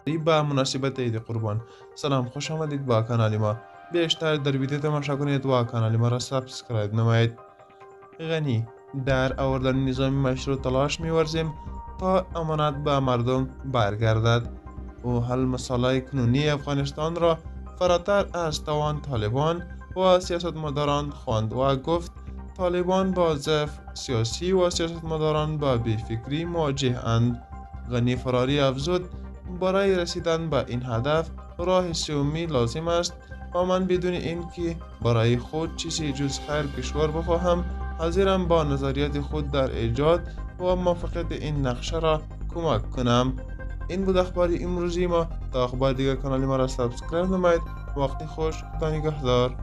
به مناسبت عید قربان. سلام، خوش آمدید با کانال ما. بیشتر در ویدیو تماشا کنید و کانال ما را سابسکرایب نمایید. غنی: در آوردن نظام مشروع تلاش می‌ورزیم تا امانت به مردم برگردد. او حل مسائل کنونی افغانستان را فراتر از توان طالبان و سیاستمداران خواند و گفت طالبان با ضعف سیاسی و سیاستمداران با بیفکری مواجه اند. غنی فراری افزود برای رسیدن به این هدف راه سومی لازم است و من بدون اینکه برای خود چیزی جز خیر کشور بخواهم حاضرم با نظریات خود در ایجاد و موفقیت این نقشه را کمک کنم. این بود اخبار امروزی ما. تا اخبار دیگر کانال ما را سابسکرایب نمایید. وقتی خوش، خدا نگهدار.